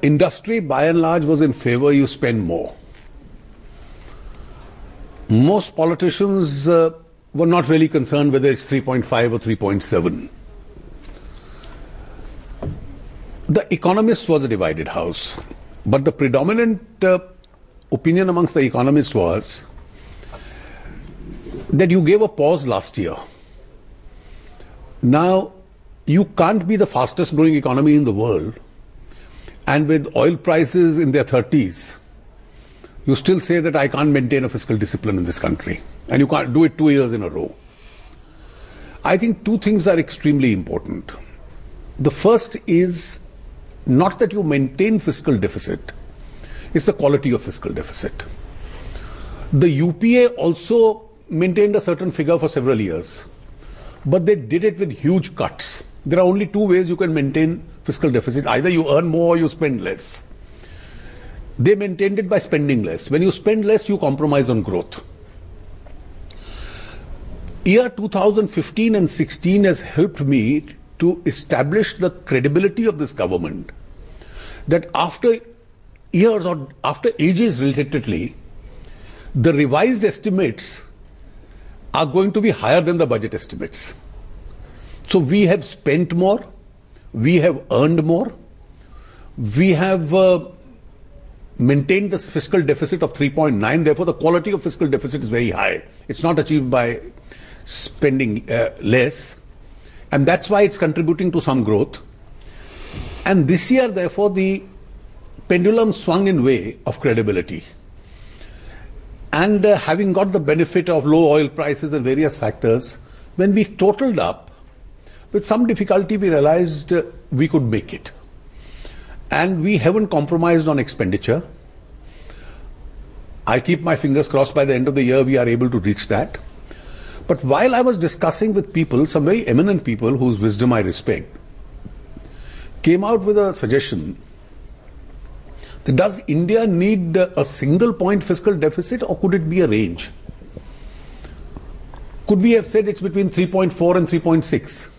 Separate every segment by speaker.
Speaker 1: industry by and large was in favor you spend more. Most politicians were not really concerned whether it's 3.5 or 3.7. The Economist was a divided house, but the predominant opinion amongst the economists was that you gave a pause last year. Now, you can't be the fastest growing economy in the world, and with oil prices in their 30s, you still say that I can't maintain a fiscal discipline in this country, and you can't do it 2 years in a row. I think two things are extremely important. The first is not that you maintain fiscal deficit, it's the quality of fiscal deficit. The UPA also maintained a certain figure for several years, but they did it with huge cuts. There are only two ways you can maintain fiscal deficit. Either you earn more or you spend less. They maintained it by spending less. When you spend less, you compromise on growth. Year 2015 and 16 has helped me to establish the credibility of this government, that after years or after ages relatedly, the revised estimates are going to be higher than the budget estimates. So we have spent more, we have earned more, we have maintained this fiscal deficit of 3.9, therefore the quality of fiscal deficit is very high. It's not achieved by spending less, and that's why it's contributing to some growth. And this year, therefore, the pendulum swung in way of credibility. And having got the benefit of low oil prices and various factors, when we totaled up, with some difficulty we realized we could make it. And we haven't compromised on expenditure. I keep my fingers crossed by the end of the year we are able to reach that. But while I was discussing with people, some very eminent people whose wisdom I respect, came out with a suggestion that does India need a single point fiscal deficit, or could it be a range? Could we have said it's between 3.4 and 3.6?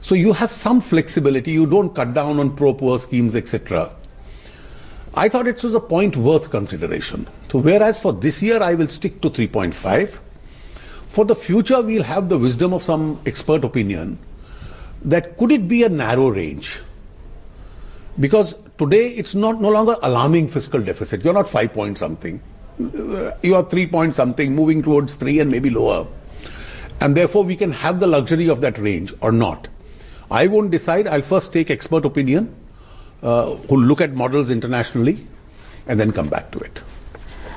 Speaker 1: So you have some flexibility, you don't cut down on pro-poor schemes, etc. I thought it was a point worth consideration. So whereas for this year I will stick to 3.5, for the future we'll have the wisdom of some expert opinion that could it be a narrow range? Because today it's no longer alarming fiscal deficit. You're not 5 point something. You are 3 point something, moving towards 3 and maybe lower. And therefore we can have the luxury of that range or not. I won't decide. I'll first take expert opinion, who look at models internationally, and then come back to it.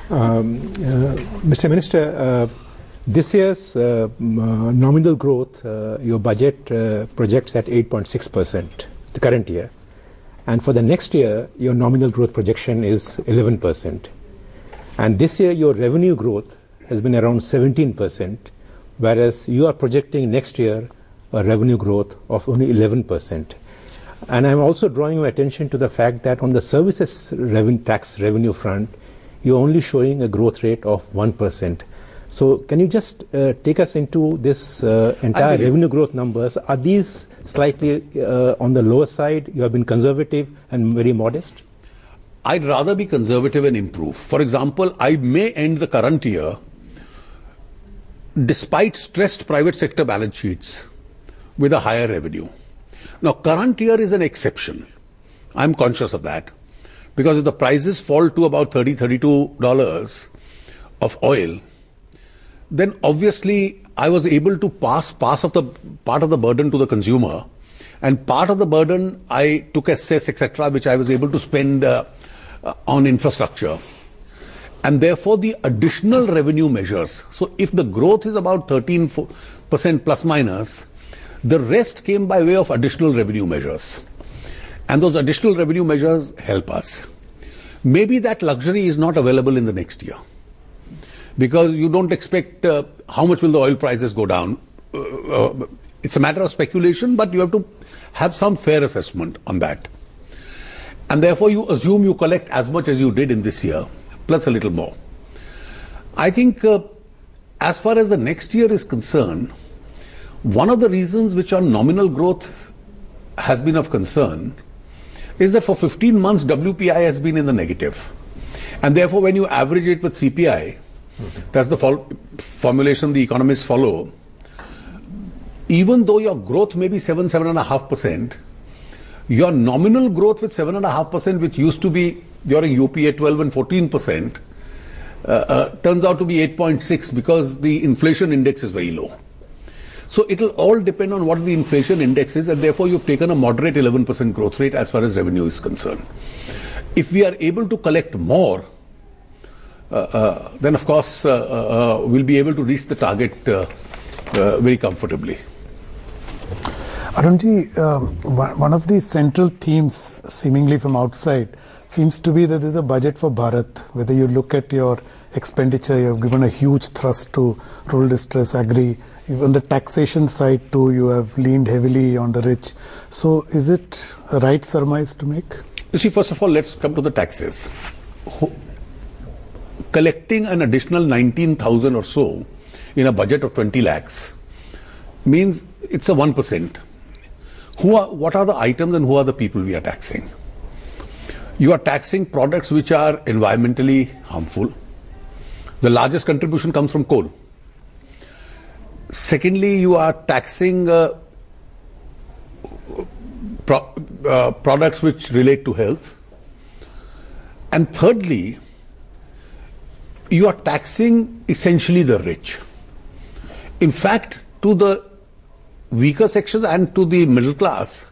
Speaker 2: Mr. Minister, this year's nominal growth, your budget projects at 8.6%, the current year. And for the next year, your nominal growth projection is 11%. And this year, your revenue growth has been around 17%, whereas you are projecting next year a revenue growth of only 11%. And I'm also drawing your attention to the fact that on the services tax revenue front, you're only showing a growth rate of 1%. So can you just take us into this entire revenue growth numbers? Are these slightly on the lower side? You have been conservative and very modest?
Speaker 1: I'd rather be conservative and improve. For example, I may end the current year, despite stressed private sector balance sheets, with a higher revenue. Now, current year is an exception. I'm conscious of that. Because if the prices fall to about $30, $32 of oil, then obviously I was able to pass part of the burden to the consumer, and part of the burden I took as cess, etc., which I was able to spend on infrastructure. And therefore the additional revenue measures, so if the growth is about 13% plus minus, the rest came by way of additional revenue measures. And those additional revenue measures help us. Maybe that luxury is not available in the next year, because you don't expect how much will the oil prices go down. It's a matter of speculation, but you have to have some fair assessment on that. And therefore you assume you collect as much as you did in this year, plus a little more. I think as far as the next year is concerned, one of the reasons which on nominal growth has been of concern, is that for 15 months WPI has been in the negative. And therefore when you average it with CPI, that's the formulation the economists follow, even though your growth may be 7.5%, your nominal growth with 7.5%, which used to be during UPA 12 and 14%, turns out to be 8.6 because the inflation index is very low. So it will all depend on what the inflation index is, and therefore you've taken a moderate 11% growth rate as far as revenue is concerned. If we are able to collect more, then of course we'll be able to reach the target very comfortably.
Speaker 3: Arunji, one of the central themes seemingly from outside seems to be that there's a budget for Bharat. Whether you look at your expenditure, you have given a huge thrust to rural distress, agri. Even the taxation side too, you have leaned heavily on the rich. So is it a right surmise to make?
Speaker 1: You see, first of all, let's come to the taxes. Collecting an additional 19,000 or so in a budget of 20 lakhs means it's a 1%. What are the items and who are the people we are taxing? You are taxing products which are environmentally harmful. The largest contribution comes from coal. Secondly, you are taxing products which relate to health. And thirdly, you are taxing essentially the rich. In fact, to the weaker sections and to the middle class,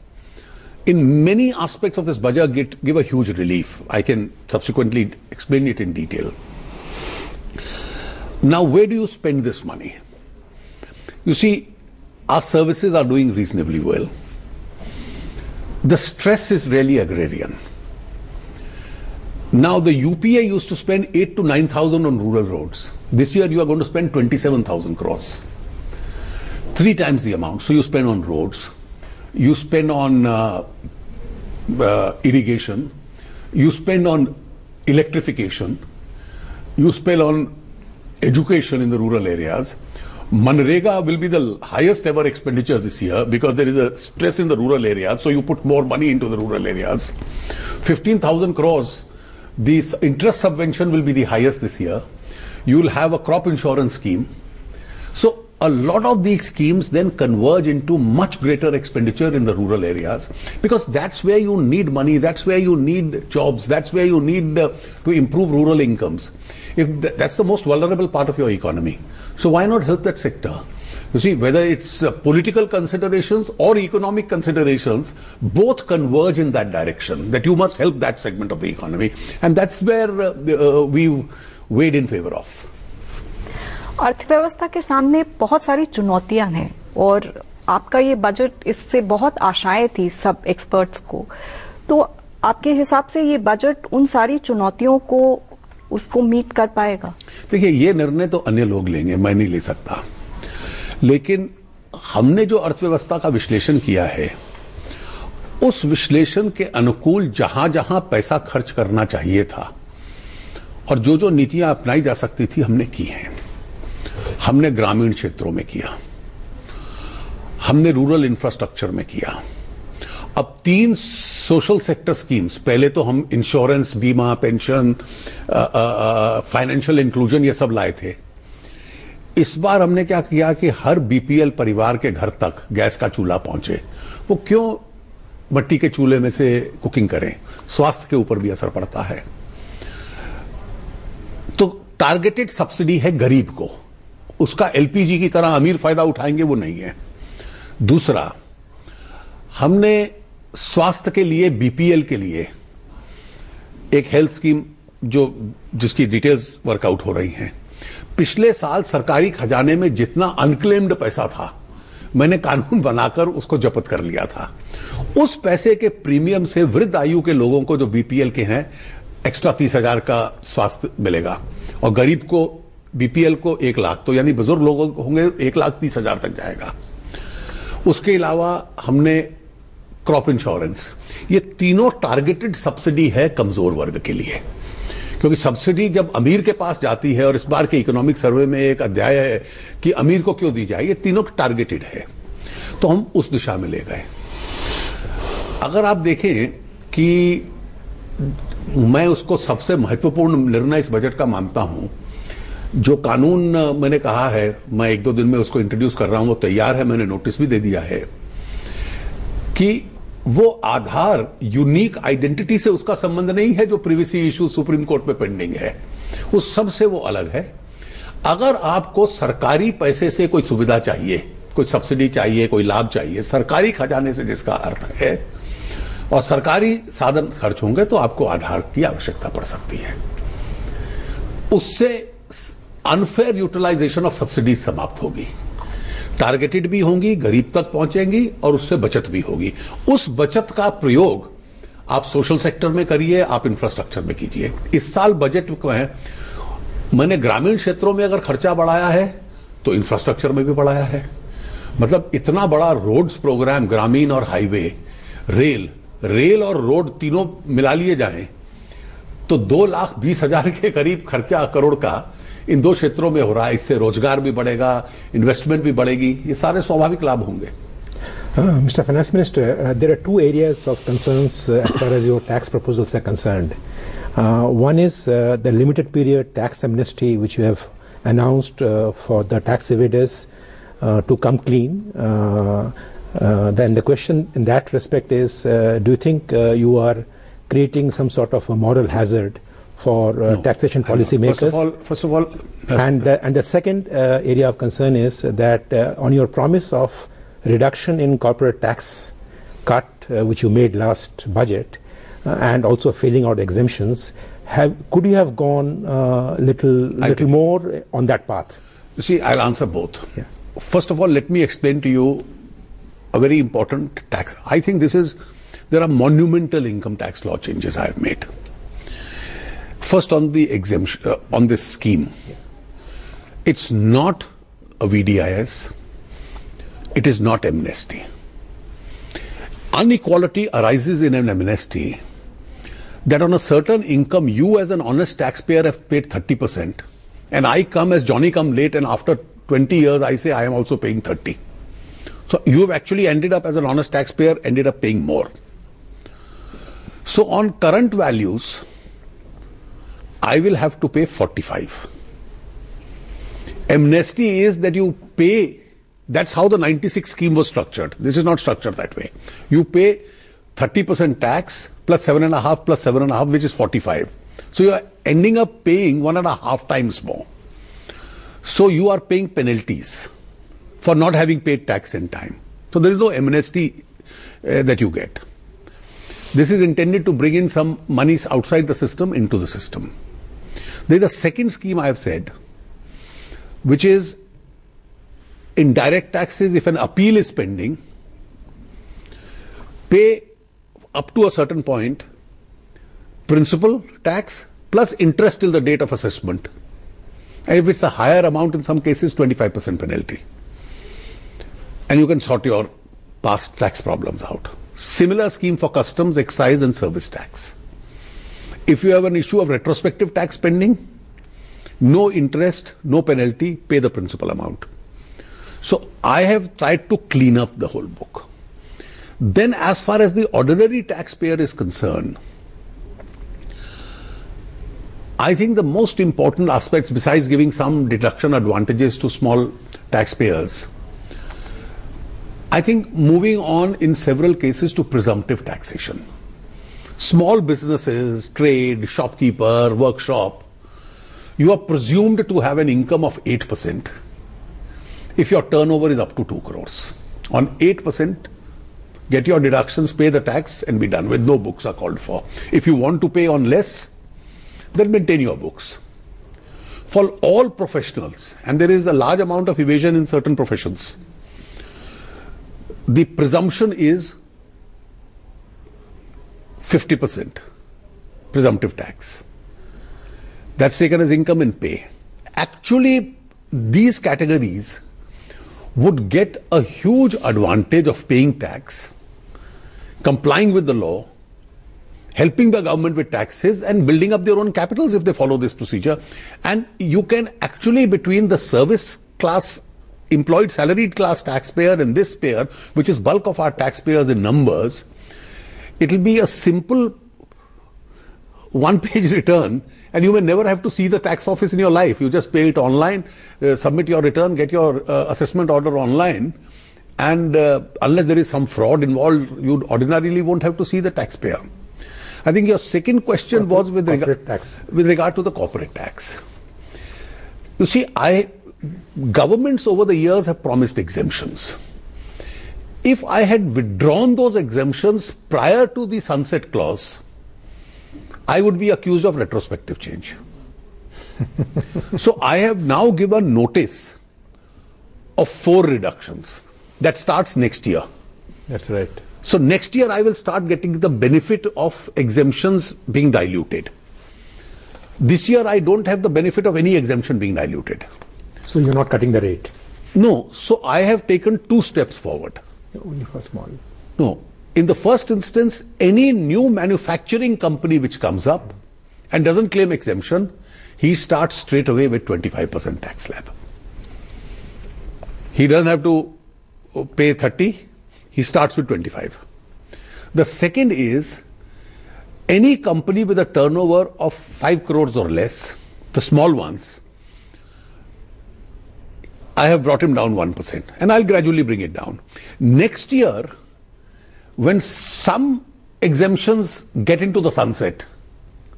Speaker 1: in many aspects of this budget give a huge relief. I can subsequently explain it in detail. Now, where do you spend this money? You see, our services are doing reasonably well. The stress is really agrarian. Now, the UPA used to spend 8 to 9,000 on rural roads. This year, you are going to spend 27,000 crores. 3 times the amount. So you spend on roads, you spend on irrigation, you spend on electrification, you spend on education in the rural areas. Manrega will be the highest ever expenditure this year because there is a stress in the rural areas, so you put more money into the rural areas. 15,000 crores, the interest subvention will be the highest this year. You will have a crop insurance scheme. So a lot of these schemes then converge into much greater expenditure in the rural areas because that's where you need money, that's where you need jobs, that's where you need to improve rural incomes. That's the most vulnerable part of your economy. So why not help that sector? You see, whether it's political considerations or economic considerations, both converge in that direction, that you must help that segment of the economy. And that's where we weighed in favor of.
Speaker 4: अर्थव्यवस्था के सामने बहुत सारी चुनौतियां हैं और आपका ये बजट इससे बहुत आशाएं थी सब एक्सपर्ट्स को, तो आपके हिसाब से ये बजट उन सारी चुनौतियों को उसको मीट कर पाएगा?
Speaker 1: देखिए, ये निर्णय तो अन्य लोग लेंगे, मैं नहीं ले सकता, लेकिन हमने जो अर्थव्यवस्था का विश्लेषण किया है उस विश्लेषण के अनुकूल जहां जहां पैसा खर्च करना चाहिए था और जो जो नीतियां अपनाई जा सकती थी हमने की हैं। हमने ग्रामीण क्षेत्रों में किया, हमने रूरल इंफ्रास्ट्रक्चर में किया। अब 3 सोशल सेक्टर स्कीम्स, पहले तो हम इंश्योरेंस, बीमा, पेंशन, फाइनेंशियल इंक्लूजन ये सब लाए थे। इस बार हमने क्या किया कि हर बीपीएल परिवार के घर तक गैस का चूल्हा पहुंचे। वो क्यों मिट्टी के चूल्हे में से कुकिंग करें, स्वास्थ्य के ऊपर भी असर पड़ता है। तो टारगेटेड सब्सिडी है गरीब को, उसका एलपीजी की तरह अमीर फायदा उठाएंगे वो नहीं है। दूसरा, हमने स्वास्थ्य के लिए, बीपीएल के लिए एक हेल्थ स्कीम जिसकी डिटेल्स वर्कआउट हो रही हैं। पिछले साल सरकारी खजाने में जितना अनक्लेम्ड पैसा था, मैंने कानून बनाकर उसको जब्त कर लिया था। उस पैसे के प्रीमियम से वृद्ध आयु के लोगों को जो बीपीएल के हैं एक्स्ट्रा 30,000 का स्वास्थ्य मिलेगा और गरीब को, बीपीएल को 1 लाख, तो यानी बुजुर्ग लोगों होंगे 1,30,000 तक जाएगा। उसके अलावा हमने क्रॉप इंश्योरेंस, ये तीनों टारगेटेड सब्सिडी है कमजोर वर्ग के लिए, क्योंकि सब्सिडी जब अमीर के पास जाती है, और इस बार के इकोनॉमिक सर्वे में एक अध्याय है कि अमीर को क्यों दी जाए, ये तीनों टारगेटेड है, तो हम उस दिशा में ले गए। अगर आप देखें कि मैं उसको सबसे महत्वपूर्ण निर्णय इस बजट का मानता हूं। जो कानून मैंने कहा है, मैं 1-2 दिन में उसको इंट्रोड्यूस कर रहा हूं, वो तैयार है, मैंने नोटिस भी दे दिया है कि वो आधार यूनिक आइडेंटिटी से उसका संबंध नहीं है जो प्रीवियसली इशू सुप्रीम कोर्ट में पेंडिंग है, उस सब से वो अलग है। अगर आपको सरकारी पैसे से कोई सुविधा चाहिए, कोई सब्सिडी चाहिए, कोई लाभ चाहिए, सरकारी खजाने से जिसका अर्थ है, और सरकारी साधन खर्च होंगे तो आपको आधार की आवश्यकता पड़ सकती है। उससे अनफेयर यूटिलाइजेशन ऑफ सब्सिडीज समाप्त होगी, टारगेटेड भी होंगी, गरीब तक पहुंचेंगी और उससे बचत भी होगी। उस बचत का प्रयोग आप सोशल सेक्टर में करिए, आप इंफ्रास्ट्रक्चर में कीजिए। इस साल बजट में मैंने ग्रामीण क्षेत्रों में अगर खर्चा बढ़ाया है तो इंफ्रास्ट्रक्चर में भी बढ़ाया है। मतलब इतना बड़ा रोड्स प्रोग्राम, ग्रामीण और हाईवे, रेल और रोड तीनों मिला लिए जाएं तो 2,20,000 के करीब खर्चा करोड़ का इन 2 क्षेत्रों में हो रहा है। इससे रोजगार भी बढ़ेगा, इन्वेस्टमेंट भी बढ़ेगी, ये सारे स्वाभाविक लाभ होंगे।
Speaker 2: Mr. Finance Minister, there are 2 areas of concerns as far as your tax proposals are concerned. One is the limited period tax amnesty which you have announced for the tax evaders to come clean. Then the question in that respect is, do you think you are creating some sort of a moral hazard for
Speaker 1: No,
Speaker 2: taxation policy makers?
Speaker 1: First of all,
Speaker 2: and the second area of concern is that on your promise of reduction in corporate tax cut which you made last budget and also phasing out exemptions, could you have gone little more on that path?
Speaker 1: You see, I'll answer both.
Speaker 2: Yeah.
Speaker 1: First of all, let me explain to you a very important tax. I think there are monumental income tax law changes I have made. First, on the exemption, on this scheme, it's not a VDIS, it is not amnesty. Unequality arises in an amnesty that on a certain income, you as an honest taxpayer have paid 30%, and I come as Johnny come late, and after 20 years, I say I am also paying 30. So you have actually ended up as an honest taxpayer, ended up paying more. So on current values, I will have to pay 45. Amnesty is that you pay, that's how the 96 scheme was structured. This is not structured that way. You pay 30% tax plus 7.5 plus 7.5, which is 45. So you are ending up paying 1.5 times more. So you are paying penalties for not having paid tax in time. So there is no amnesty that you get. This is intended to bring in some monies outside the system into the system. There is a second scheme I have said, which is in direct taxes, if an appeal is pending, pay up to a certain point principal tax plus interest till the date of assessment. And if it's a higher amount, in some cases, 25% penalty. And you can sort your past tax problems out. Similar scheme for customs, excise and service tax. If you have an issue of retrospective tax pending, no interest, no penalty, pay the principal amount. So I have tried to clean up the whole book. Then as far as the ordinary taxpayer is concerned, I think the most important aspects, besides giving some deduction advantages to small taxpayers, I think moving on in several cases to presumptive taxation. Small businesses, trade, shopkeeper, workshop, you are presumed to have an income of 8% if your turnover is up to 2 crores. On 8%, get your deductions, pay the tax and be done with. No books are called for. If you want to pay on less, then maintain your books. For all professionals, and there is a large amount of evasion in certain professions, the presumption is 50% presumptive tax. That's taken as income and pay. Actually, these categories would get a huge advantage of paying tax, complying with the law, helping the government with taxes and building up their own capitals if they follow this procedure. And you can actually, between the service class, employed salaried class taxpayer and this payer, which is bulk of our taxpayers in numbers, It will be a simple one-page return, and you may never have to see the tax office in your life. You just pay it online, submit your return, get your assessment order online, and unless there is some fraud involved, you ordinarily won't have to see the taxpayer. I think your second question was with regard to the corporate tax. You see, governments over the years have promised exemptions. If I had withdrawn those exemptions prior to the sunset clause, I would be accused of retrospective change. So I have now given notice of 4 reductions. That starts next year.
Speaker 2: That's right.
Speaker 1: So next year I will start getting the benefit of exemptions being diluted. This year I don't have the benefit of any exemption being diluted.
Speaker 2: So you're not cutting the rate?
Speaker 1: No. So I have taken 2 steps forward.
Speaker 2: Only for small.
Speaker 1: No. In the first instance, any new manufacturing company which comes up and doesn't claim exemption, he starts straight away with 25% tax slab. He doesn't have to pay 30, he starts with 25. The second is, any company with a turnover of 5 crores or less, the small ones, I have brought him down 1%, and I'll gradually bring it down. Next year, when some exemptions get into the sunset,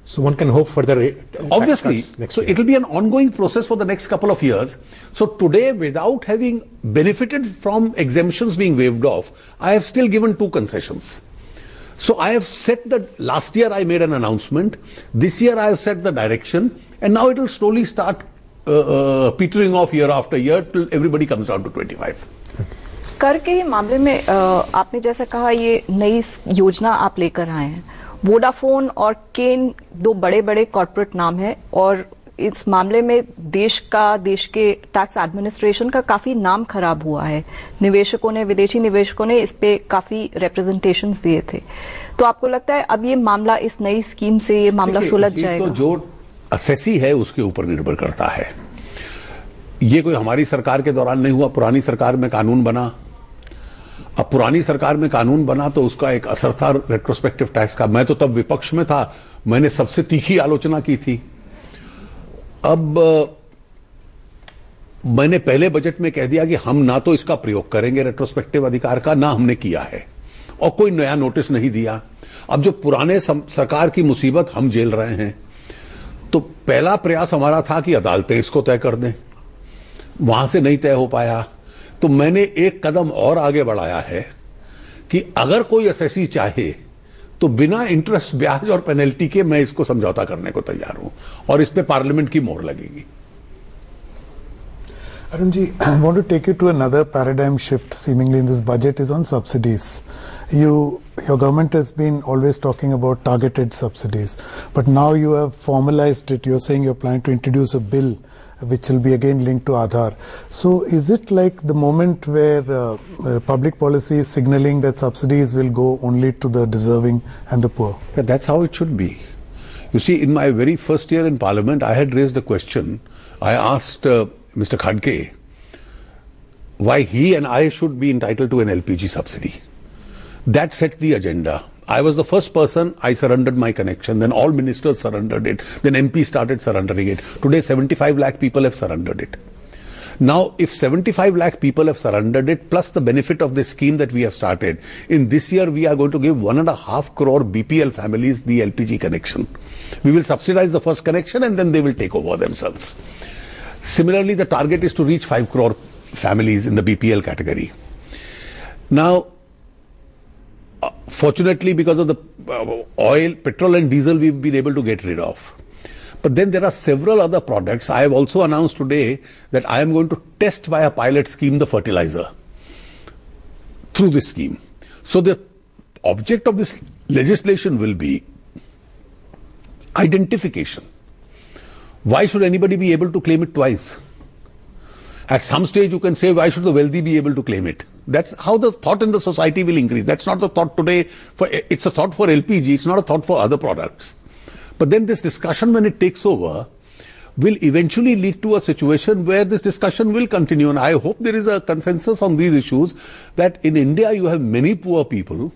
Speaker 2: so one can hope for the rate.
Speaker 1: Obviously, so it will be an ongoing process for the next couple of years. So today, without having benefited from exemptions being waived off, I have still given 2 concessions. So I have set that. Last year I made an announcement. This year I have set the direction, and now it will slowly start petering off year after year till everybody comes down to 25.
Speaker 4: कर के मामले में आपने जैसा कहा, ये नई योजना आप लेकर आए हैं. वोडाफोन और केन 2 बड़े-बड़े कॉर्पोरेट नाम हैं, और इस मामले में देश के टैक्स एडमिनिस्ट्रेशन का काफी नाम खराब हुआ है. विदेशी निवेशकों ने इस पे काफी रिप्रेजेंटेशंस दिए थे. तो आपको लगता है अब ये मामला, इस नई स्कीम से ये मामला सुलझ जाएगा?
Speaker 1: तो जो असेसी है उसके ऊपर निर्भर करता है. ये कोई हमारी सरकार के दौरान नहीं हुआ, पुरानी सरकार में कानून बना. अब पुरानी सरकार में कानून बना तो उसका एक असर था रेट्रोस्पेक्टिव टैक्स का. मैं तो तब विपक्ष में था, मैंने सबसे तीखी आलोचना की थी. अब मैंने पहले बजट में कह दिया कि हम ना तो इसका प्रयोग करेंगे रेट्रोस्पेक्टिव अधिकार का, ना हमने किया है, और कोई नया नोटिस नहीं दिया. अब जो पुराने सरकार की मुसीबत हम झेल रहे हैं, तो पहला प्रयास हमारा था कि अदालतें इसको तय कर दें. वहां से नहीं तय हो पाया, तो मैंने एक कदम और आगे बढ़ाया है कि अगर कोई एसएससी चाहे तो बिना इंटरेस्ट, ब्याज और पेनल्टी के मैं इसको समझौता करने को तैयार हूं, और इस पे पार्लियामेंट की मोहर लगेगी.
Speaker 3: Arun ji, I want to take you to another paradigm shift seemingly in this budget is on subsidies. Your government has been always talking about targeted subsidies, but now you have formalized it. You're saying you're planning to introduce a bill which will be again linked to Aadhaar. So is it like the moment where public policy is signaling that subsidies will go only to the deserving and the poor?
Speaker 1: Yeah, that's how it should be. You see, in my very first year in Parliament, I had raised a question. I asked Mr. Khadke why he and I should be entitled to an LPG subsidy. That set the agenda. I was the first person, I surrendered my connection, then all ministers surrendered it, then MP started surrendering it. Today 75 lakh people have surrendered it. Now, if 75 lakh people have surrendered it, plus the benefit of this scheme that we have started, in this year we are going to give 1.5 crore BPL families the LPG connection. We will subsidize the first connection and then they will take over themselves. Similarly, the target is to reach 5 crore families in the BPL category. Now, fortunately, because of the oil, petrol and diesel, we've been able to get rid of. But then there are several other products. I have also announced today that I am going to test by a pilot scheme the fertilizer through this scheme. So the object of this legislation will be identification. Why should anybody be able to claim it twice? At some stage you can say, why should the wealthy be able to claim it? That's how the thought in the society will increase. That's not the thought today. It's a thought for LPG. It's not a thought for other products. But then this discussion, when it takes over, will eventually lead to a situation where this discussion will continue. And I hope there is a consensus on these issues that in India you have many poor people.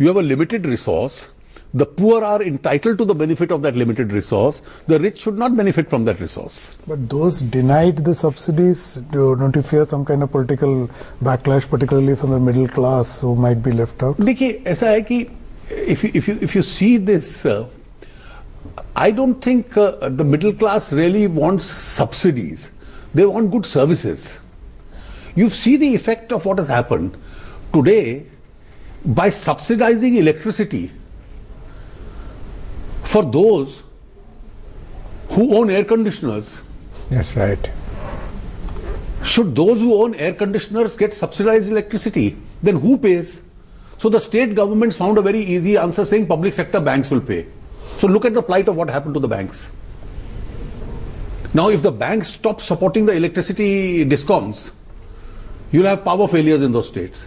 Speaker 1: You have a limited resource. The poor are entitled to the benefit of that limited resource. The rich should not benefit from that resource.
Speaker 3: But those denied the subsidies, don't you fear some kind of political backlash, particularly from the middle class who might be left out?
Speaker 1: देखिए ऐसा है कि if you see this, I don't think the middle class really wants subsidies. They want good services. You see the effect of what has happened today by subsidizing electricity for those who own air conditioners.
Speaker 2: That's right.
Speaker 1: Should those who own air conditioners get subsidized electricity? Then who pays? So the state governments found a very easy answer, saying public sector banks will pay. So look at the plight of what happened to the banks. Now if the banks stop supporting the electricity discoms, you'll have power failures in those states.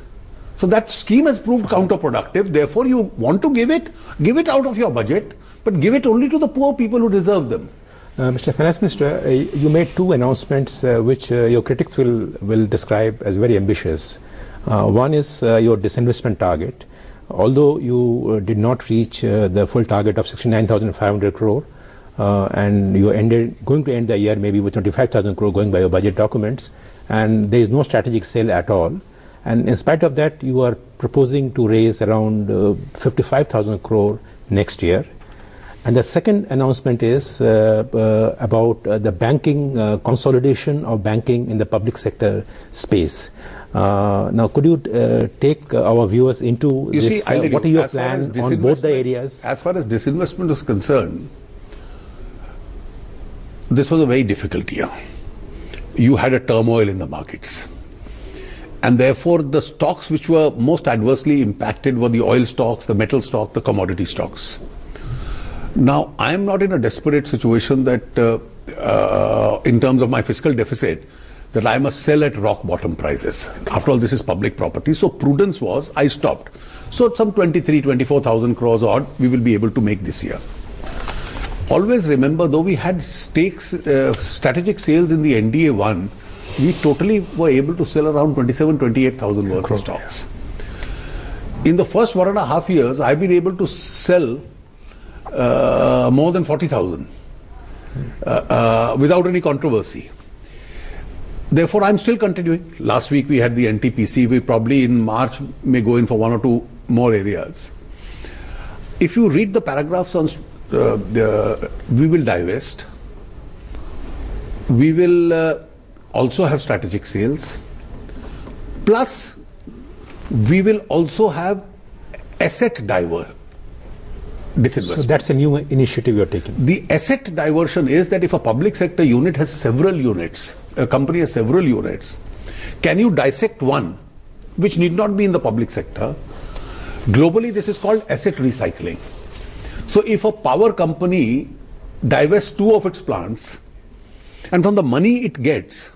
Speaker 1: So that scheme has proved counterproductive. Therefore you want to give it out of your budget, but give it only to the poor people who deserve them.
Speaker 2: Mr. Finance Minister, you made two announcements which your critics will describe as very ambitious. One is your disinvestment target. Although you did not reach the full target of 69,500 crore, and you going to end the year maybe with 25,000 crore going by your budget documents, and there is no strategic sale at all. And in spite of that, you are proposing to raise around 55,000 crore next year. And the second announcement is about the banking, consolidation of banking in the public sector space. Now, could you take our viewers into this?
Speaker 1: See,
Speaker 2: what are your plans on both the areas?
Speaker 1: As far as disinvestment is concerned, this was a very difficult year. You had a turmoil in the markets. And therefore, the stocks which were most adversely impacted were the oil stocks, the metal stocks, the commodity stocks. Now, I am not in a desperate situation that, in terms of my fiscal deficit, that I must sell at rock bottom prices. After all, this is public property. So prudence was, I stopped. So some 24,000 crores odd, we will be able to make this year. Always remember, though we had stakes, strategic sales in the NDA1, we totally were able to sell around 28,000 worth of stocks. In the first 1.5 years, I've been able to sell more than 40,000 without any controversy. Therefore, I'm still continuing. Last week we had the NTPC. We probably in March may go in for 1 or 2 more areas. If you read the paragraphs on we will divest. We will also have strategic sales. Plus, we will also have asset disinvestment.
Speaker 2: So that's a new initiative you're taking.
Speaker 1: The asset diversion is that if a public sector unit has several units, a company has several units, can you dissect one which need not be in the public sector? Globally, this is called asset recycling. So if a power company divests 2 of its plants, and from the money it gets,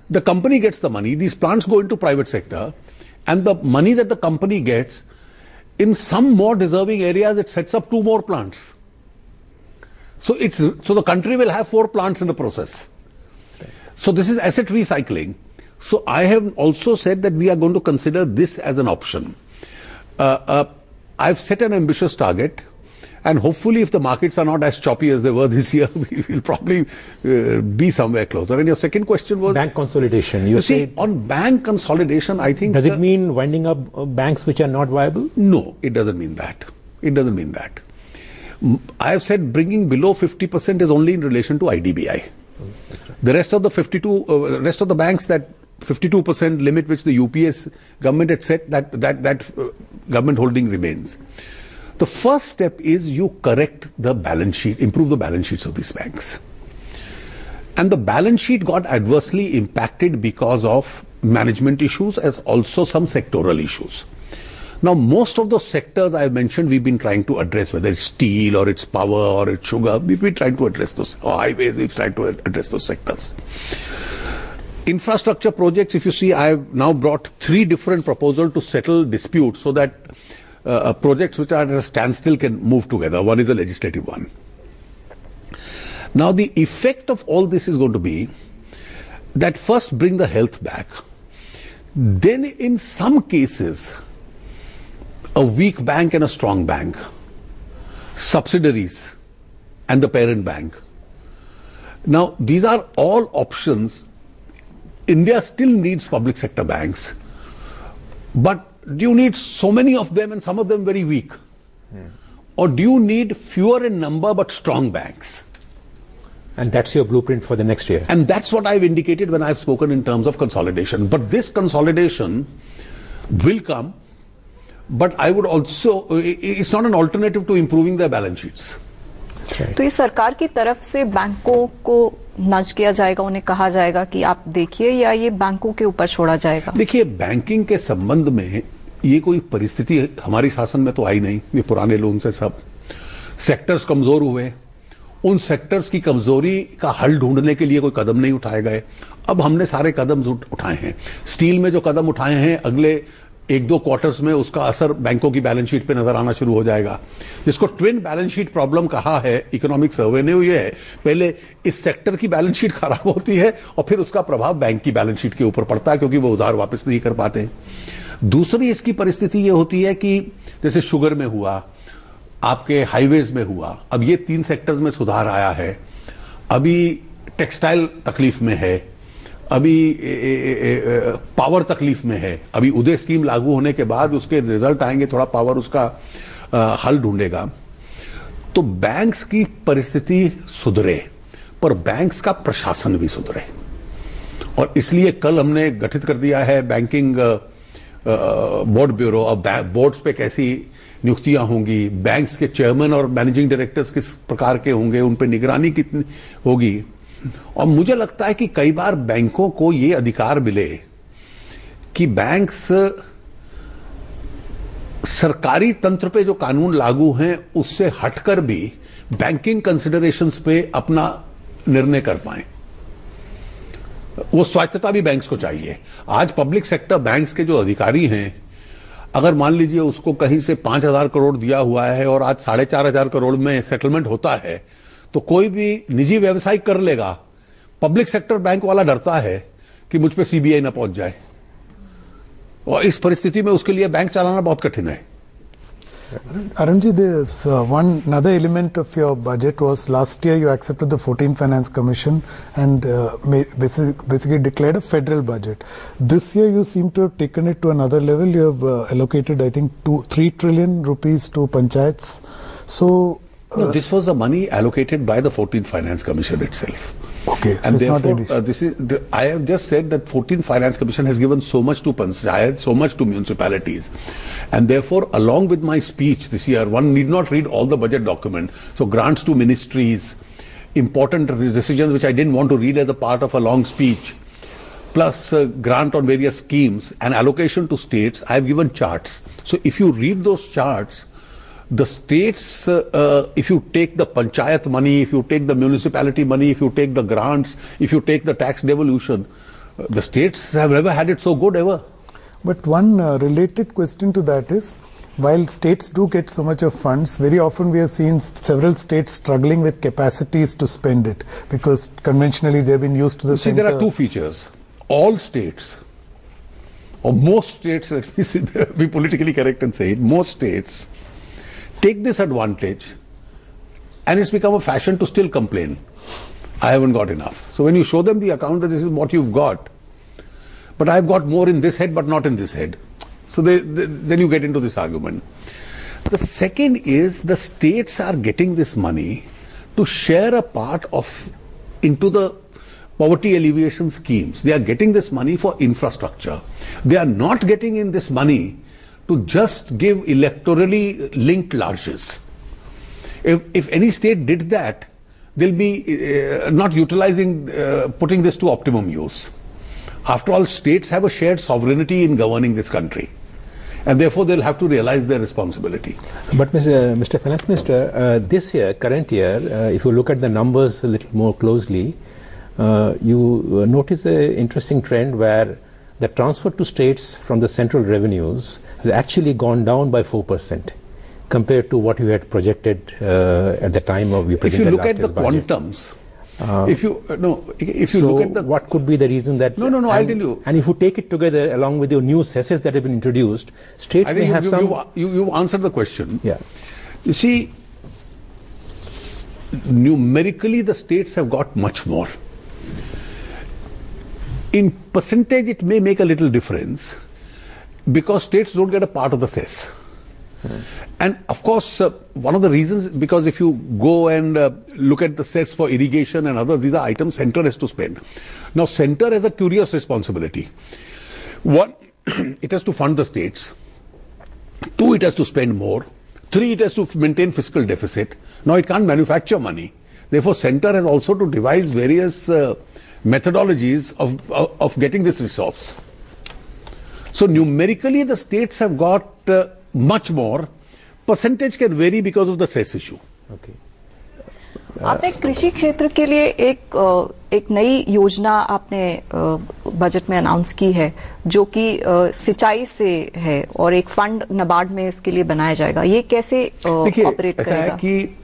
Speaker 1: the company gets the money, these plants go into private sector, and the money that the company gets, in some more deserving areas, it sets up 2 more plants. So the country will have 4 plants in the process. So this is asset recycling. So I have also said that we are going to consider this as an option. I've set an ambitious target, and hopefully if the markets are not as choppy as they were this year, we will probably be somewhere closer. And your second question was?
Speaker 2: Bank consolidation. You
Speaker 1: see, on bank consolidation, I think...
Speaker 2: Does it mean winding up banks which are not viable?
Speaker 1: No, it doesn't mean that. It doesn't mean that. I have said bringing below 50% is only in relation to IDBI.
Speaker 2: That's right.
Speaker 1: The rest of the rest of the banks, that 52% limit which the UPS government had set, that government holding remains. The first step is you correct the balance sheet, improve the balance sheets of these banks. And the balance sheet got adversely impacted because of management issues as also some sectoral issues. Now, most of those sectors I have mentioned, we've been trying to address, whether it's steel or it's power or it's sugar, we've been trying to address those, or highways, we've tried to address those sectors. Infrastructure projects, if you see, I have now brought 3 different proposals to settle disputes so that projects which are at a standstill can move together. One is a legislative one. Now, the effect of all this is going to be that first bring the health back. Then in some cases, a weak bank and a strong bank, subsidiaries and the parent bank. Now, these are all options. India still needs public sector banks, but do you need so many of them and some of them very weak? Or do you need fewer in number but strong banks?
Speaker 2: And that's your blueprint for the next year.
Speaker 1: And that's what I've indicated when I've spoken in terms of consolidation. But this consolidation will come, but I would also, it's not an alternative to improving their balance sheets.
Speaker 2: Right.
Speaker 4: तो ये सरकार की तरफ से बैंकों को नज किया जाएगा, उन्हें कहा जाएगा कि आप देखिए, या ये बैंकों के ऊपर छोड़ा जाएगा?
Speaker 1: देखिए, बैंकिंग के संबंध में ये कोई परिस्थिति हमारी शासन में तो आई नहीं। ये पुराने लोन से सब सेक्टर्स कमजोर हुए, उन सेक्टर्स की कमजोरी का हल ढूंढने के लिए कोई कदम नहीं उठाए गए। अब हमने सारे कदम उठाए हैं। स्टील में जो कदम उठाए हैं, अगले 1-2 क्वार्टर्स में उसका असर बैंकों की बैलेंस शीट पे नजर आना शुरू हो जाएगा। जिसको ट्विन बैलेंस शीट प्रॉब्लम कहा है इकोनॉमिक सर्वे ने, ये है पहले इस सेक्टर की बैलेंस शीट खराब होती है और फिर उसका प्रभाव बैंक की बैलेंस शीट के ऊपर पड़ता है, क्योंकि वो उधार वापस नहीं कर पाते। दूसरी इसकी परिस्थिति ये होती है कि जैसे शुगर में हुआ, आपके हाईवेज में हुआ, अब ये 3 सेक्टर्स में सुधार आया है। अभी टेक्सटाइल तकलीफ में है, अभी पावर तकलीफ में है। अभी उदय स्कीम लागू होने के बाद उसके रिजल्ट आएंगे, थोड़ा पावर उसका हल ढूंढेगा। तो बैंक्स की परिस्थिति सुधरे, पर बैंक्स का प्रशासन भी सुधरे, और इसलिए कल हमने गठित कर दिया है बैंकिंग बोर्ड ब्यूरो। अब बोर्ड्स पे कैसी नियुक्तियां होंगी, बैंक्स के चेयरमैन और मैनेजिंग डायरेक्टर्स किस प्रकार के होंगे, उन पे निगरानी कितनी होगी। और मुझे लगता है कि कई बार बैंकों को ये अधिकार मिले कि बैंक्स सरकारी तंत्र पे जो कानून लागू हैं उससे हटकर भी बैंकिंग कंसिडरेशंस पे अपना निर्णय कर पाएं। वो स्वायत्तता भी बैंक्स को चाहिए। आज पब्लिक सेक्टर बैंक्स के जो अधिकारी हैं, अगर मान लीजिए उसको कहीं से 5,000 करोड़ दिया हुआ है और आज 4,500 करोड़ में सेटलमेंट होता है, तो कोई भी निजी व्यवसाय कर लेगा। पब्लिक सेक्टर बैंक वाला डरता है कि मुझ पे सीबीआई ना पहुंच जाए, और इस परिस्थिति में उसके लिए बैंक चलाना बहुत कठिन है।
Speaker 3: Arun ji, there's another element of your budget was last year you accepted the 14th Finance Commission and basically declared a federal budget. This year you seem to have taken it to another level. You have allocated, I think, 3 trillion rupees to panchayats. So
Speaker 1: no, this was the money allocated by the 14th Finance Commission itself.
Speaker 3: Okay, so
Speaker 1: and
Speaker 3: it's
Speaker 1: therefore,
Speaker 3: not
Speaker 1: this is I have just said that 14th Finance Commission has given so much to panchayat, so much to municipalities, and therefore, along with my speech this year, one need not read all the budget document. So, grants to ministries, important decisions which I didn't want to read as a part of a long speech, plus grant on various schemes and allocation to states. I have given charts. So, if you read those charts, the states, if you take the panchayat money, if you take the municipality money, if you take the grants, if you take the tax devolution, the states have never had it so good ever.
Speaker 3: But one related question to that is, while states do get so much of funds, very often we have seen several states struggling with capacities to spend it, because conventionally they have been used to the center.
Speaker 1: There are 2 features. All states, or most states, let me be politically correct and say it, most states take this advantage, and it's become a fashion to still complain. I haven't got enough. So when you show them the account that this is what you've got, but I've got more in this head but not in this head. So then you get into this argument. The second is the states are getting this money to share a part of into the poverty alleviation schemes. They are getting this money for infrastructure. They are not getting in this money to just give electorally linked largesse. If any state did that, they'll be not utilizing, putting this to optimum use. After all, states have a shared sovereignty in governing this country, and therefore they'll have to realize their responsibility.
Speaker 2: But Mr. Finance Minister, this year, current year, if you look at the numbers a little more closely, you notice an interesting trend where the transfer to states from the central revenues has actually gone down by 4% compared to what you had projected at the time of you presented.
Speaker 1: If you look at the quantums, If you look at the...
Speaker 2: What could be the reason that...
Speaker 1: No, I'll tell you.
Speaker 2: And if you take it together along with your new cesses that have been introduced, states
Speaker 1: I think
Speaker 2: may have
Speaker 1: you've answered the question.
Speaker 2: Yeah.
Speaker 1: You see, numerically the states have got much more. In percentage it may make a little difference because states don't get a part of the cess. And of course, one of the reasons, because if you go and look at the cess for irrigation and others, these are items center has to spend. Now, center has a curious responsibility. One, it has to fund the states. Two, it has to spend more. Three, it has to maintain fiscal deficit. Now, it can't manufacture money. Therefore, center has also to devise various methodologies of getting this resource. So, numerically, the states have got much more. Percentage can vary because of the cess issue.
Speaker 2: Okay.
Speaker 4: आपने कृषि क्षेत्र के लिए एक नई योजना आपने budget में अनाउंस की है जो कि सिंचाई से है और एक फंड नाबार्ड में इसके लिए बनाया जाएगा। ये कैसे ऑपरेट करेगा?
Speaker 1: ऐसा है कि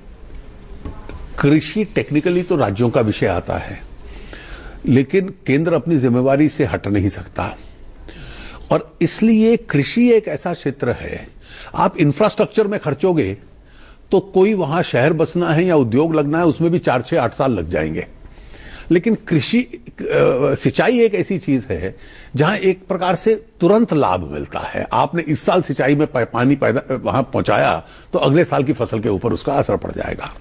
Speaker 1: कृषि टेक्निकली तो राज्यों का विषय आता है, लेकिन केंद्र अपनी जिम्मेवारी से हट नहीं सकता और इसलिए कृषि एक ऐसा क्षेत्र है, आप इंफ्रास्ट्रक्चर में खर्चोगे तो कोई वहां शहर बसना है या उद्योग लगना है उसमें भी 4, 6, 8 साल लग जाएंगे। लेकिन कृषि सिंचाई एक ऐसी चीज है जहां एक प्रकार से तुरंत लाभ मिलता है। आपने इस साल सिंचाई में पानी पैदा वहां पहुंचाया तो अगले साल की फसल के ऊपर उसका असर पड़ जाएगा।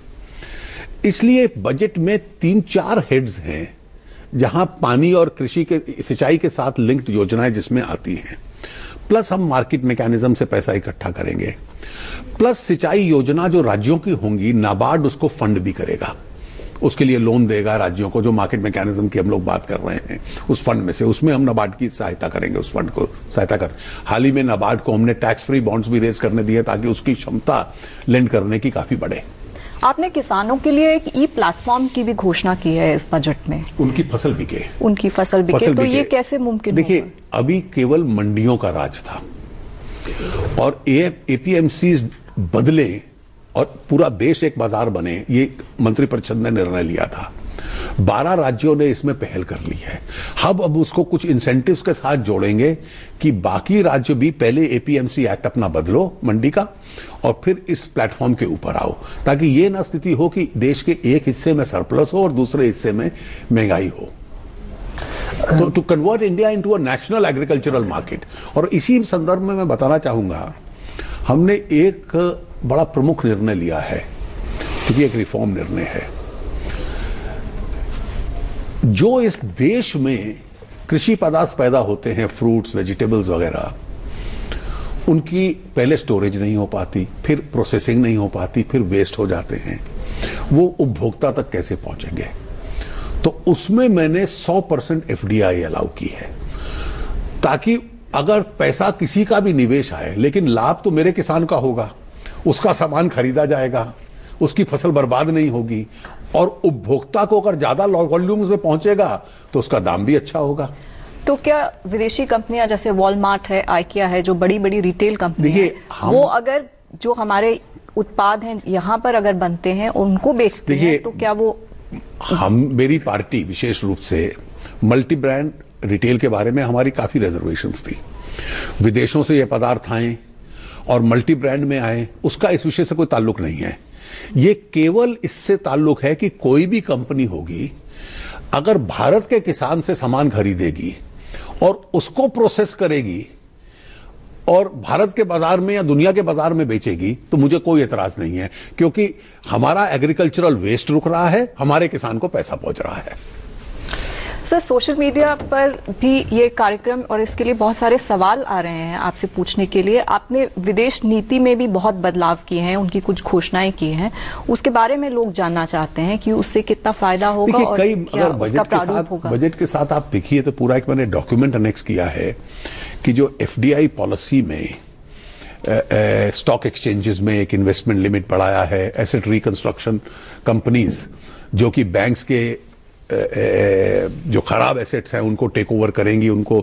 Speaker 1: इसलिए बजट में 3-4 हेड्स हैं जहां पानी और कृषि के सिंचाई के साथ लिंक्ड योजनाएं जिसमें आती हैं, प्लस हम मार्केट मैकेनिज्म से पैसा इकट्ठा करेंगे, प्लस सिंचाई योजना जो राज्यों की होंगी नाबार्ड उसको फंड भी करेगा, उसके लिए लोन देगा राज्यों को। जो मार्केट मैकेनिज्म की हम लोग बात कर रहे हैं उस फंड में से, उसमें हम नाबार्ड की सहायता करेंगे, उस फंड को सहायता कर। हाल ही में नाबार्ड को हमने टैक्स फ्री बॉन्ड्स भी रेज करने दिए ताकि उसकी क्षमता लेंड करने की काफी बढ़े।
Speaker 4: आपने किसानों के लिए एक ई प्लेटफॉर्म की भी घोषणा की है इस बजट में।
Speaker 1: उनकी फसल बिके,
Speaker 4: उनकी फसल बिके, तो ये कैसे मुमकिन होगा?
Speaker 1: देखिए, अभी केवल मंडियों का राज था और एपीएमसी बदले और पूरा देश एक बाजार बने, ये मंत्रिपरिषद ने निर्णय लिया था। 12 राज्यों ने इसमें पहल कर ली है। अब उसको कुछ इंसेंटिव्स के साथ जोड़ेंगे कि बाकी राज्य भी पहले एपीएमसी एक्ट अपना बदलो मंडी का और फिर इस प्लेटफॉर्म के ऊपर आओ, ताकि ये ना स्थिति हो कि देश के एक हिस्से में सरप्लस हो और दूसरे हिस्से में महंगाई हो। तो to convert India into a national agricultural market. और इसी संदर्भ में मैं बताना चाहूंगा, हमने एक बड़ा प्रमुख निर्णय लिया है, क्योंकि एक रिफॉर्म निर्णय है। जो इस देश में कृषि पदार्थ पैदा होते हैं, फ्रूट्स, वेजिटेबल्स वगैरह, उनकी पहले स्टोरेज नहीं हो पाती, फिर प्रोसेसिंग नहीं हो पाती, फिर वेस्ट हो जाते हैं, वो उपभोक्ता तक कैसे पहुंचेंगे? तो उसमें मैंने 100% एफडीआई अलाउ की है, ताकि अगर पैसा किसी का भी निवेश आए लेकिन लाभ तो मेरे किसान का होगा, उसका सामान खरीदा जाएगा, उसकी फसल बर्बाद नहीं होगी और उपभोक्ता को अगर ज्यादा वॉल्यूम्स में पहुंचेगा तो उसका दाम भी अच्छा होगा।
Speaker 4: तो क्या विदेशी कंपनियां जैसे वॉलमार्ट है, आइकिया है, जो बड़ी बड़ी रिटेल कंपनी है, वो अगर जो हमारे उत्पाद हैं यहाँ पर अगर बनते हैं और उनको बेचते हैं तो क्या वो...
Speaker 1: मेरी पार्टी विशेष रूप से मल्टी ब्रांड रिटेल के बारे में हमारी काफी रिजर्वेशंस थी। विदेशों से ये पदार्थ आए और मल्टी ब्रांड में आए, उसका इस विषय से कोई ताल्लुक नहीं है। ये केवल इससे ताल्लुक है कि कोई भी कंपनी होगी अगर भारत के किसान से सामान खरीदेगी और उसको प्रोसेस करेगी और भारत के बाजार में या दुनिया के बाजार में बेचेगी तो मुझे कोई एतराज नहीं है, क्योंकि हमारा एग्रीकल्चरल वेस्ट रुक रहा है, हमारे किसान को पैसा पहुंच रहा है।
Speaker 4: सर, सोशल मीडिया पर भी ये कार्यक्रम और इसके लिए बहुत सारे सवाल आ रहे हैं आपसे पूछने के लिए। आपने विदेश नीति में भी बहुत बदलाव किए हैं, उनकी कुछ घोषणाएं की हैं, उसके बारे में लोग जानना चाहते हैं कि उससे कितना फायदा होगा और क्या उसका प्रारूप होगा।
Speaker 1: बजट के साथ आप देखिए तो पूरा एक मैंने डॉक्यूमेंट अनेक्स किया है कि जो एफडीआई पॉलिसी में स्टॉक एक्सचेंजेस में एक इन्वेस्टमेंट लिमिट बढ़ाया है, एसेट रिकंस्ट्रक्शन कंपनीज जो कि बैंक्स के जो खराब एसेट्स हैं उनको टेक ओवर करेंगी, उनको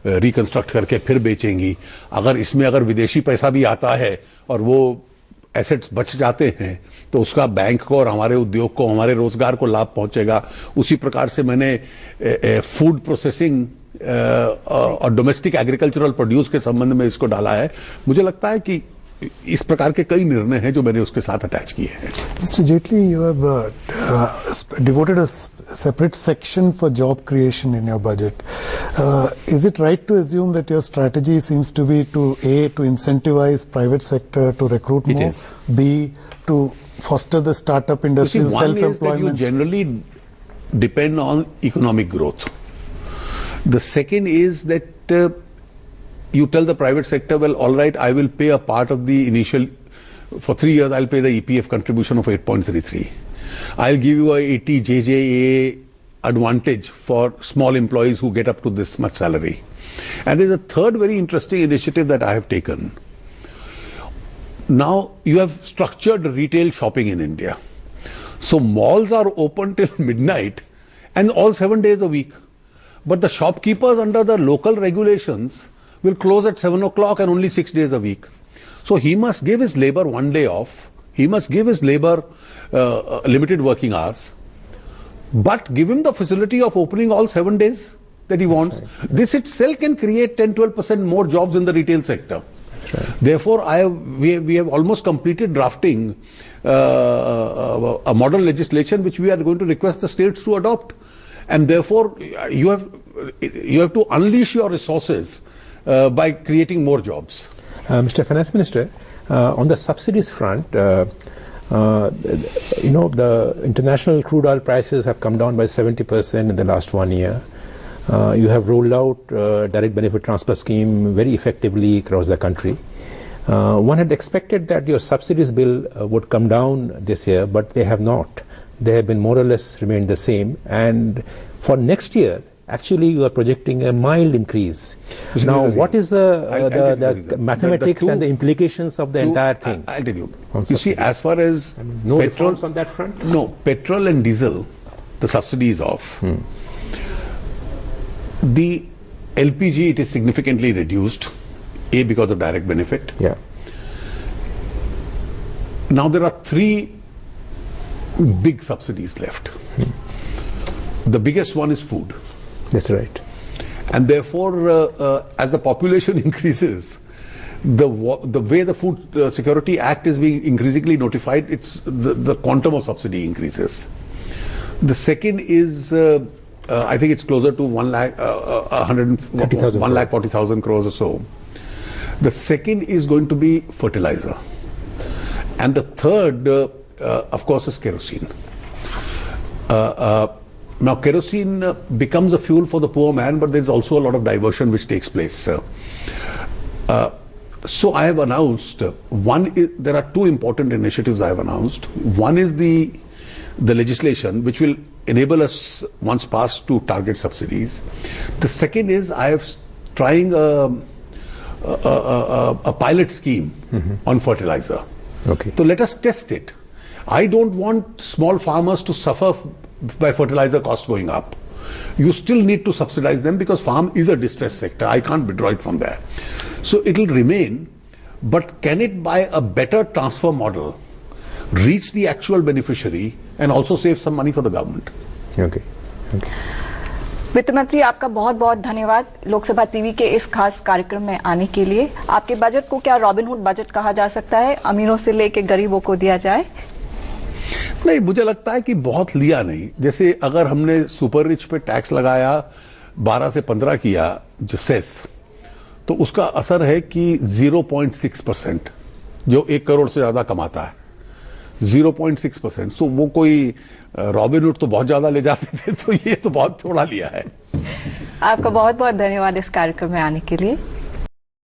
Speaker 1: रिकंस्ट्रक्ट करके फिर बेचेंगी। अगर इसमें विदेशी पैसा भी आता है और वो एसेट्स बच जाते हैं तो उसका बैंक को और हमारे उद्योग को, हमारे रोजगार को लाभ पहुंचेगा। उसी प्रकार से मैंने फूड प्रोसेसिंग और डोमेस्टिक एग्रीकल्चरल प्रोड्यूस के संबंध में इसको डाला है। मुझे लगता है कि इस प्रकार के कई निर्णय हैं जो मैंने उसके साथ अटैच किए हैं।
Speaker 3: Mr. Jaitley, you have devoted a separate section for job creation in your budget. Is it right to assume that your strategy seems to be to incentivize private sector to recruit more?
Speaker 1: It is.
Speaker 3: B, to foster the startup industry, self-employment?
Speaker 1: One is that you generally depend on economic growth. The second is that you tell the private sector, well, all right, I will pay a part of the initial, for 3 years, I'll pay the EPF contribution of 8.33. I'll give you a 80 JJA advantage for small employees who get up to this much salary. And there's a third very interesting initiative that I have taken. Now, you have structured retail shopping in India. So malls are open till midnight and all 7 days a week. But the shopkeepers under the local regulations will close at 7 o'clock and only 6 days a week. So he must give his labor 1 day off. He must give his labor limited working hours, but give him the facility of opening all 7 days that he wants. Right. This itself can create 10-12% more jobs in the retail sector. That's right. Therefore, we have almost completed drafting a model legislation which we are going to request the states to adopt. And therefore, you have to unleash your resources by creating more jobs.
Speaker 2: Mr. Finance Minister, on the subsidies front, the international crude oil prices have come down by 70% in the last 1 year. You have rolled out direct benefit transfer scheme very effectively across the country. One had expected that your subsidies bill would come down this year, but they have not. They have been more or less remained the same. And for next year, actually, you are projecting a mild increase. Now, what is the mathematics and the implications of the entire thing?
Speaker 1: I'll tell you. You see, as far as
Speaker 2: no reforms on that front?
Speaker 1: No, petrol and diesel, the subsidy is off. The LPG, it is significantly reduced. A, because of direct benefit.
Speaker 2: Yeah.
Speaker 1: Now, there are 3 big subsidies left. The biggest one is food.
Speaker 2: That's right.
Speaker 1: And therefore, as the population increases, the way the Food Security Act is being increasingly notified, it's the quantum of subsidy increases. The second is, I think it's closer to 1,40,000 crores or so. The second is going to be fertilizer. And the third, of course, is kerosene. Now, kerosene becomes a fuel for the poor man, but there's also a lot of diversion which takes place. So I have announced, there are 2 important initiatives I have announced. One is the legislation which will enable us, once passed, to target subsidies. The second is I have trying a pilot scheme on fertilizer.
Speaker 2: Okay.
Speaker 1: So let us test it. I don't want small farmers to suffer by fertilizer costs going up. You still need to subsidize them because farm is a distressed sector. I can't withdraw it from there. So it will remain, but can it, by a better transfer model, reach the actual beneficiary and also save some money for the government?
Speaker 2: Okay.
Speaker 4: वित्त मंत्री, आपका बहुत बहुत धन्यवाद Lok Sabha TV के इस खास कार्यक्रम में आने के लिए। आपके बजट को क्या रॉबिनहुड बजट कहा जा सकता है? अमीरों से लेके गरीबों को दिया जाए?
Speaker 1: नहीं, मुझे लगता है कि बहुत लिया नहीं। जैसे अगर हमने सुपर रिच पे टैक्स लगाया 12 से 15 किया जो सेस, तो उसका असर है कि 0.6%, जो 1 करोड़ से ज्यादा कमाता है, 0.6%। सो वो कोई रॉबिनहुड तो बहुत ज्यादा ले जाते थे, तो ये तो बहुत थोड़ा लिया है।
Speaker 4: आपका बहुत बहुत धन्यवाद इस कार्यक्रम में आने के लिए।